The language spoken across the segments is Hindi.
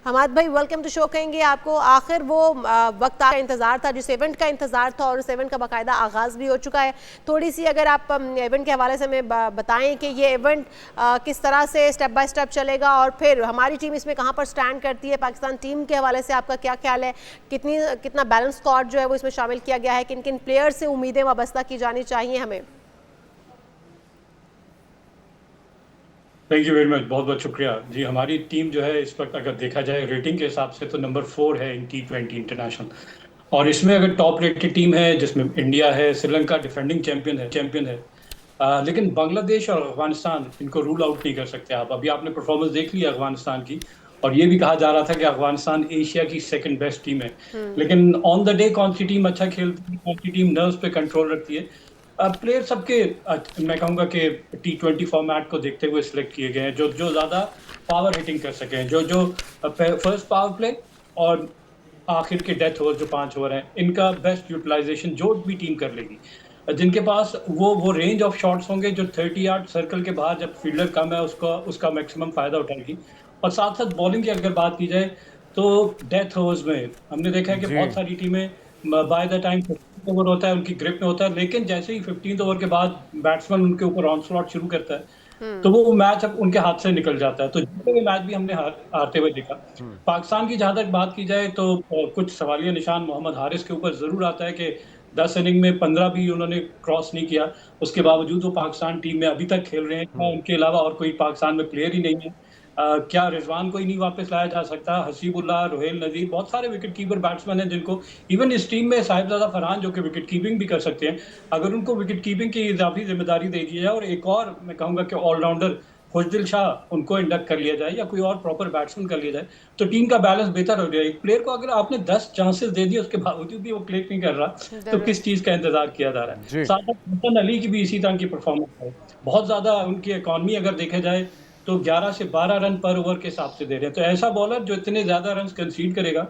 हमाद भाई वेलकम टू शो कहेंगे आपको। आखिर वो वक्त का इंतज़ार था, जिस इवेंट का इंतज़ार था, और उस इवेंट का बाकायदा आगाज़ भी हो चुका है। थोड़ी सी अगर आप इवेंट के हवाले से हमें बताएं कि ये इवेंट किस तरह से स्टेप बाय स्टेप चलेगा और फिर हमारी टीम इसमें कहाँ पर स्टैंड करती है। पाकिस्तान टीम के हवाले से आपका क्या ख्याल है, कितना बैलेंस स्क्वाड जो है वो इसमें शामिल किया गया है, किन किन प्लेयर से उम्मीदें वाबस्ता की जानी चाहिए हमें? थैंक यू वेरी मच, बहुत बहुत शुक्रिया जी। हमारी टीम जो है इस वक्त अगर देखा जाए रेटिंग के हिसाब से तो नंबर 4 है इन T20 इंटरनेशनल। और इसमें अगर टॉप रेटेड टीम है जिसमें इंडिया है, श्रीलंका डिफेंडिंग चैंपियन है। लेकिन बांग्लादेश और अफगानिस्तान इनको रूल आउट नहीं कर सकते आप। अभी आपने परफॉर्मेंस देख ली अफगानिस्तान की, और ये भी कहा जा रहा था कि अफगानिस्तान एशिया की सेकंड बेस्ट टीम है। लेकिन ऑन द डे कौन सी टीम अच्छा खेलती है, कौन सी टीम नर्व्स पे कंट्रोल रखती है, प्लेयर सबके मैं कहूंगा कि T20 फॉर्मेट को देखते हुए सिलेक्ट किए गए हैं जो जो ज्यादा पावर हिटिंग कर सकें, जो जो फर्स्ट पावर प्ले और आखिर के डेथ ओवर जो 5 ओवर हैं, इनका बेस्ट यूटिलाइजेशन जो भी टीम कर लेगी। जिनके पास वो रेंज ऑफ शॉट्स होंगे जो 30 यार्ड सर्कल के बाहर जब फील्डर कम है उसका मैक्सिमम फायदा उठाएगी। और साथ साथ बॉलिंग की अगर बात की जाए तो डेथ ओवर्स में हमने देखा है कि जी। बहुत सारी टीमें बाय द टाइम 15 ओवर होता है उनकी ग्रिप में होता है, लेकिन जैसे ही 15 ओवर के बाद बैट्समैन उनके ऊपर ऑनस्लॉट शुरू करता है तो वो मैच अब उनके हाथ से निकल जाता है। तो जीते हुए मैच भी हमने हारते हुए देखा। पाकिस्तान की जहां तक बात की जाए तो कुछ सवालिया निशान मोहम्मद हारिस के ऊपर जरूर आता है कि 10 इनिंग में 15 भी उन्होंने क्रॉस नहीं किया। उसके बावजूद वो पाकिस्तान टीम में अभी तक खेल रहे हैं। उनके अलावा और कोई पाकिस्तान में प्लेयर ही नहीं है। क्या रिजवान को ही नहीं वापस लाया जा सकता? हसीबुल्लाह, रोहेल नजीर, बहुत सारे विकेट कीपर बैट्समैन हैं जिनको इवन इस टीम में साहिबजादा फरहान जो कि विकेट कीपिंग भी कर सकते हैं, अगर उनको विकेट कीपिंग की इजाफी जिम्मेदारी दे दी जाए और एक और मैं कहूंगा कि ऑलराउंडर खुशदिल शाह उनको इंडक्ट कर लिया जाए या कोई और प्रॉपर बैट्समैन कर लिया जाए तो टीम का बैलेंस बेहतर हो जाए। एक प्लेयर को अगर आपने 10 चांसेस दे दिए उसके बावजूद भी वो क्लिक नहीं कर रहा तो किस चीज का इंतजार किया जा रहा है? जी। साथ साथ हसन अली की भी इसी तरह की परफॉर्मेंस है। बहुत ज्यादा उनकी इकॉनमी अगर देखा जाए तो 11 से 12 रन पर ओवर के हिसाब से दे रहे हैं। तो ऐसा बॉलर जो इतने ज्यादा रन कंसीड करेगा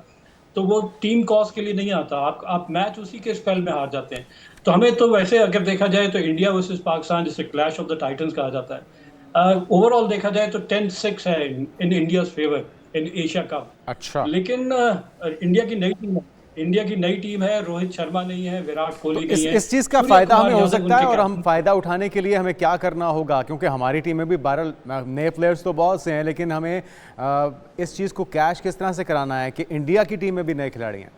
तो वो टीम कॉज के लिए नहीं आता। आप मैच उसी के स्पेल में हार जाते हैं। तो हमें तो वैसे अगर देखा जाए तो इंडिया वर्सेस पाकिस्तान जिसे क्लैश ऑफ द टाइटंस कहा जाता है, ओवरऑल देखा जाए तो 10-6 है in India favour in Asia cup. अच्छा, लेकिन इंडिया की नई टीम है, रोहित शर्मा नहीं है, विराट तो कोहली इस नहीं है, इस चीज़ का सूर्य फ़ायदा कुमार हमें हो यादव सकता है, उनके और हम कैप्टन। फ़ायदा उठाने के लिए हमें क्या करना होगा? क्योंकि हमारी टीम में भी 12 नए प्लेयर्स तो बहुत से हैं, लेकिन हमें इस चीज़ को कैश किस तरह से कराना है कि इंडिया की टीम में भी नए खिलाड़ी हैं?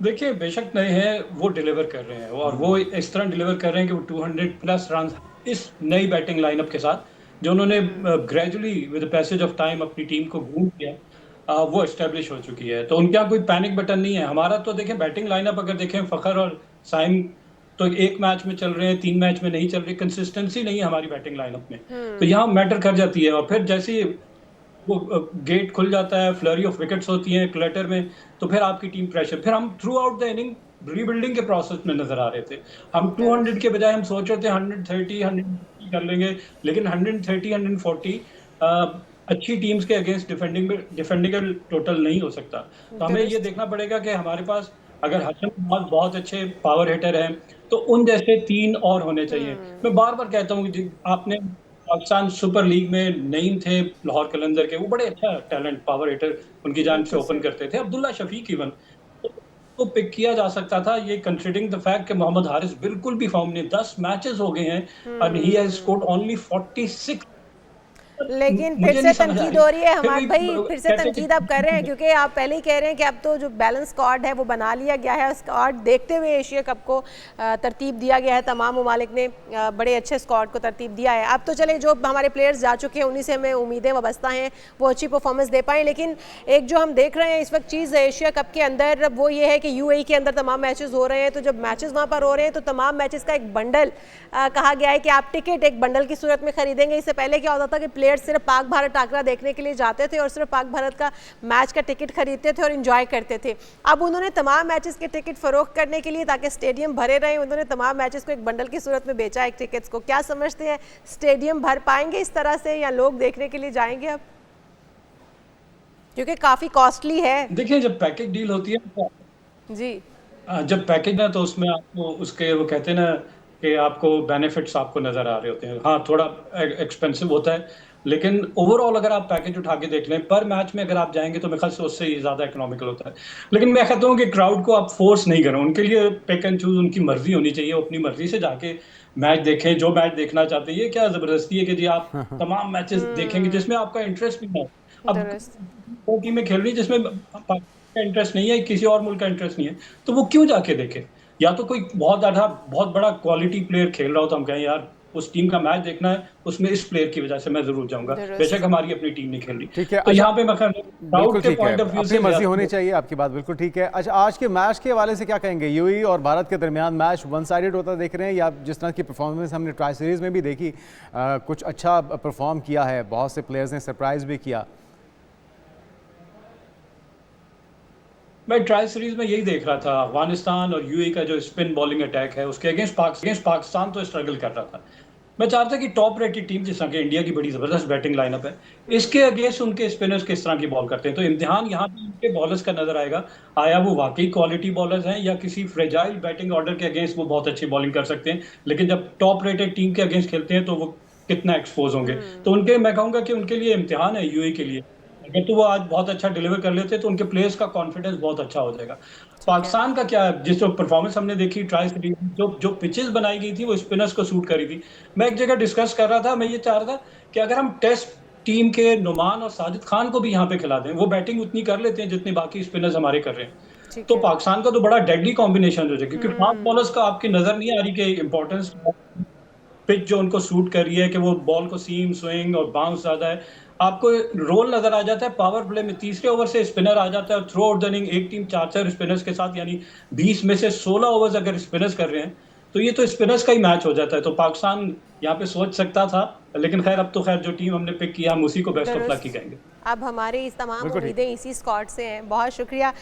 देखिए बेशक नए हैं, वो डिलीवर कर रहे हैं और वो इस तरह डिलीवर कर रहे हैं कि वो 200 प्लस रन इस नई बैटिंग लाइनअप के साथ जो उन्होंने gradually with passage of time अपनी टीम को ग्रूम किया, वो एस्टेब्लिश हो चुकी है। तो उनके यहाँ कोई पैनिक बटन नहीं है। हमारा तो देखें बैटिंग लाइनअप अगर देखें फखर और साइम तो एक मैच में चल रहे हैं, 3 मैच में नहीं चल रही, कंसिस्टेंसी नहीं है हमारी बैटिंग लाइनअप में। तो यहाँ मैटर कर जाती है। और फिर जैसे ही वो गेट खुल जाता है, फ्लरी ऑफ विकेट्स होती हैं क्लटर में, तो फिर आपकी टीम प्रेशर, फिर हम through out the inning rebuilding के प्रोसेस में नजर आ रहे थे। हम 200 के बजाय हम सोच रहे थे 130 150 कर लेंगे, लेकिन 130 140 अच्छी टीम्स के अगेंस्ट डिफेंडिंग टोटल नहीं हो सकता। तो हमें ये देखना पड़ेगा कि हमारे पास अगर हसन मुश्ताक बहुत अच्छे पावर हिटर हैं तो उन जैसे 3 और होने चाहिए। मैं बार बार कहता हूँ कि आपने पाकिस्तान सुपर लीग में नईम थे लाहौर कलंदर के, वो बड़े अच्छा टैलेंट पावर हिटर उनकी जान से ओपन करते थे। अब्दुल्ला शफीक इवन तो पिक किया जा सकता था, ये कंसीडरिंग द फैक्ट कि मोहम्मद हारिस बिल्कुल भी फॉर्म नहीं, 10 मैचेस हो गए हैं और ही हैज स्कोर्ड ओनली 46। लेकिन फिर मुझे से नहीं समझ आ तनकीद रही हो रही है फिर हमाद भी भाई, फिर से कैसे तनकीद आप कर रहे हैं क्योंकि आप पहले ही कह रहे हैं कि अब तो जो बैलेंस स्क्वाड है वो बना लिया गया है। स्क्वाड देखते हुए एशिया कप को तरतीब दिया गया है, तमाम ममालिक ने बड़े अच्छे स्क्वाड को तरतीब दिया है। अब तो चले जो हमारे प्लेयर्स जा चुके हैं उन्हीं से हमें उम्मीदें वाबस्ता हैं वो अच्छी परफॉर्मेंस दे पाएँ। लेकिन एक जो हम देख रहे हैं इस वक्त चीज़ एशिया कप के अंदर वो ये है कि UAE के अंदर तमाम मैचेस हो रहे हैं। तो जब मैचेस वहाँ पर हो रहे हैं तो तमाम मैचेस का एक बंडल कहा गया है कि आप टिकट एक बंडल की सूरत में खरीदेंगे। इससे पहले क्या होता था कि प्लेयर्स सिर्फ पाक भारत टाकरा देखने के लिए जाते थे और सिर्फ पाक भारत का मैच का टिकट खरीदते थे और एंजॉय करते थे। अब उन्होंने तमाम मैचेस के टिकट फरोख्त करने के लिए ताकि स्टेडियम भरे रहें, उन्होंने तमाम मैचेस को एक बंडल की सूरत में बेचा है टिकट्स को। क्या समझते हैं, स्टेडियम भर पाएंगे इस तरह से या लोग देखने के लिए जाएंगे अब, क्योंकि काफी कॉस्टली है? देखिए जब पैकेज डील होती है तो जी जब पैकेज ना तो उसमें आपको उसके वो कहते हैं ना कि आपको बेनिफिट्स आपको नजर आ रहे होते हैं। हाँ थोड़ा एक्सपेंसिव होता है लेकिन ओवरऑल अगर आप पैकेज उठा के देख लें पर मैच में अगर आप जाएंगे तो मेरे ख्याल से उससे ही ज़्यादा इकोनॉमिकल होता है। लेकिन मैं कहता हूँ कि क्राउड को आप फोर्स नहीं करें, उनके लिए पिक एंड चूज उनकी मर्जी होनी चाहिए, वो अपनी मर्जी से जाके मैच देखें जो मैच देखना चाहते हैं। ये क्या ज़बरदस्ती है कि जी आप तमाम मैचेस देखेंगे जिसमें आपका इंटरेस्ट भी ना हो। अब दुरुस्त। वो टीमें खेल रही हैं जिसमें पाकिस्तान का इंटरेस्ट नहीं है, किसी और मुल्क का इंटरेस्ट नहीं है, तो वो क्यों जाके देखे? या तो कोई बहुत बड़ा क्वालिटी प्लेयर खेल रहा हो तो हम कहें यार उस टीम का मैच देखना है, उसमें इस प्लेयर की वजह से मैं जरूर जाऊंगा, दुरुस्त। बेशक हमारी अपनी टीम नहीं खेल रही। ठीक है। तो अच्छा, यहाँ पे मैं क्राउड बिल्कुल के ठीक है, पॉइंट ऑफ व्यू अपनी से मर्जी होनी चाहिए, आपकी बात बिल्कुल ठीक है। अच्छा, आज के मैच के हवाले से क्या कहेंगे? यूएई और भारत के दरमियान मैच वन साइडेड होता देख रहे हैं, या जिस तरह की परफॉर्मेंस हमने ट्राई सीरीज में भी देखी, कुछ अच्छा परफॉर्म किया है, बहुत से प्लेयर्स ने सरप्राइज भी किया। मैं ट्राई सीरीज में यही देख रहा था, अफगानिस्तान और यूएई का जो स्पिन बॉलिंग अटैक है उसके अगेंस्ट पाकिस्तान तो स्ट्रगल कर रहा था। मैं चाहता था कि टॉप रेटेड टीम जिस तरह के इंडिया की बड़ी जबरदस्त बैटिंग लाइनअप है, इसके अगेंस्ट उनके स्पिनर्स किस तरह की बॉल करते हैं, तो इम्तिहान यहाँ पे उनके बॉलर्स का नजर आएगा। आया वो वाकई क्वालिटी बॉलर्स हैं या किसी फ्रेजाइल बैटिंग ऑर्डर के अगेंस्ट वो बहुत अच्छी बॉलिंग कर सकते हैं, लेकिन जब टॉप रेटेड टीम के अगेंस्ट खेलते हैं तो वो कितना एक्सपोज होंगे। तो उनके मैं कहूँगा कि उनके लिए इम्तिहान है यूएई के लिए। अगर तो वो आज बहुत अच्छा डिलीवर कर लेते तो उनके प्लेयर्स का कॉन्फिडेंस बहुत अच्छा हो जाएगा। पाकिस्तान का क्या है, जिस जो परफॉर्मेंस हमने देखी ट्राई सीरीज, जो पिचेस बनाई गई थी वो स्पिनर्स को सूट करी थी। मैं एक जगह डिस्कस कर रहा था, मैं ये चाह रहा था कि अगर हम टेस्ट टीम के नुमान और साजिद खान को भी यहाँ पे खिला दें, वो बैटिंग उतनी कर लेते हैं जितनी बाकी स्पिनर्स हमारे कर रहे हैं, ठीक तो है। पाकिस्तान का तो बड़ा डेडली कॉम्बिनेशन हो जाएगा, क्योंकि फास्ट बॉलर्स का आपकी नजर नहीं आ रही कि इंपॉर्टेंस पिच जो उनको सूट कर रही है कि वो बॉल को सीम स्विंग और बाउंस ज्यादा है, आपको रोल नजर आ जाता है। पावर प्ले में तीसरे ओवर से स्पिनर आ जाता है और थ्रू आउट द इनिंग एक टीम 4-4 स्पिनर्स के साथ, यानी 20 में से 16 ओवर्स अगर स्पिनर्स कर रहे हैं तो ये तो स्पिनर्स का ही मैच हो जाता है। तो पाकिस्तान यहाँ पे सोच सकता था, लेकिन खैर अब तो खैर जो टीम हमने पिक किया हम उसी को बेस्ट ऑफ लक ही दुरुस्त। कहेंगे। अब हमारी इस तमाम बिल्कुल ठीक। उम्मीदें इसी स्क्वाड से हैं। बहुत शुक्रिया